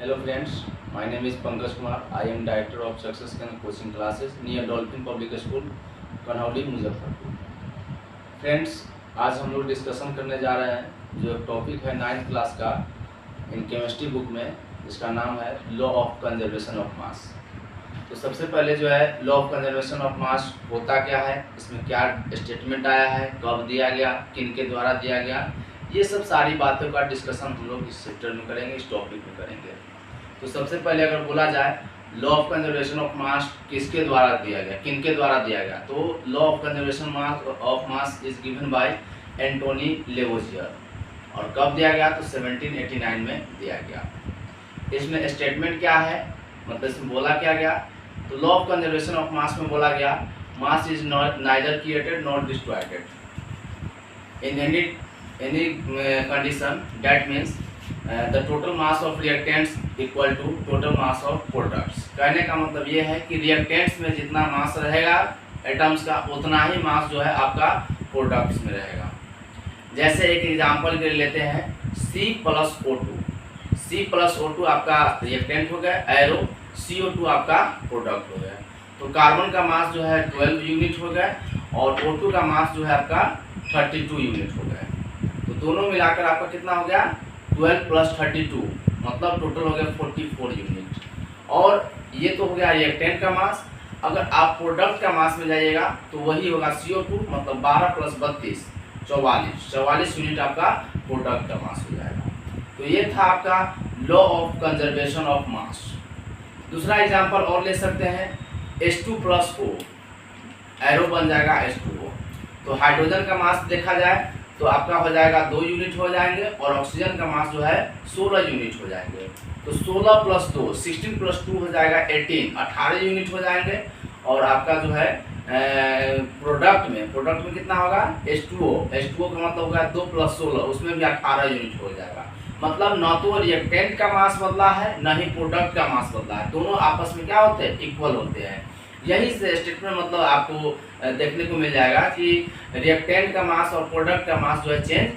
Hello friends, my name is Pankaj Kumar. I am director of Success Coaching Classes near Dolphin Public School, Kanhauli Muzaffarpur. Friends, आज हम लोग discussion करने जा रहे हैं जो टॉपिक है 9th क्लास का इन केमिस्ट्री बुक में, जिसका नाम है लॉ ऑफ कंजर्वेशन ऑफ मास। तो सबसे पहले जो है लॉ ऑफ कंजर्वेशन ऑफ मास होता क्या है, इसमें क्या स्टेटमेंट आया है, कब दिया गया, किन के द्वारा दिया गया, ये सब सारी बातों का डिस्कशन हम लोग इस चैप्टर में करेंगे, इस टॉपिक में करेंगे। तो सबसे पहले अगर बोला जाए लॉ ऑफ कंजर्वेशन ऑफ मास किसके द्वारा दिया गया, किन के द्वारा दिया गया, तो law of conservation of mass is given by Antoine Lavoisier. और कब दिया गया, तो 1789 में दिया गया। इसमें स्टेटमेंट क्या है, मतलब इसमें बोला क्या गया, तो law of conservation of mass में बोला गया mass is not neither created not destroyed in any condition. That means the total mass of reactants equal to total mass of products. कहने का मतलब ये है कि रिएक्टेंट्स में जितना मास रहेगा एटम्स का, उतना ही मास जो है आपका प्रोडक्ट्स में रहेगा। जैसे एक एग्जांपल के लेते हैं C+O2। C+O2 आपका रिएक्टेंट हो गया, एरो CO2 आपका प्रोडक्ट हो गया। तो कार्बन का मास जो है 12 यूनिट हो गया और O2 का मास जो है आपका 32 यूनिट हो गया। तो दोनों मिलाकर आपका कितना हो गया, 12 + 32, मतलब टोटल हो गया 44 यूनिट। और ये तो हो गया रिएक्टेंट का मास। अगर आप प्रोडक्ट का मास में जाइएगा तो वही होगा CO2, मतलब 12 + 32 44 यूनिट आपका प्रोडक्ट का मास हो जाएगा। तो ये था आपका लॉ ऑफ कंजर्वेशन ऑफ मास। दूसरा एग्जांपल और ले सकते हैं H2+O, एरो बन जाएगा H2O। तो हाइड्रोजन का मास देखा जाए तो आपका हो जाएगा 2 यूनिट हो जाएंगे और ऑक्सीजन का मास जो है 16 यूनिट हो जाएंगे। तो 16 + 2 16 + 2 हो जाएगा 18 यूनिट हो जाएंगे। और आपका जो है प्रोडक्ट में कितना होगा, H2O का मतलब होगा 2 + 16, उसमें भी 18 यूनिट हो जाएगा। मतलब न तो रिएक्टेंट का मास बदला है, न ही प्रोडक्ट का मास बदला है, दोनों आपस में क्या होते हैं, इक्वल होते हैं। यही से स्टेटमेंट मतलब आपको देखने को मिल जाएगा कि रिएक्टेंट का मास और प्रोडक्ट का मास जो है चेंज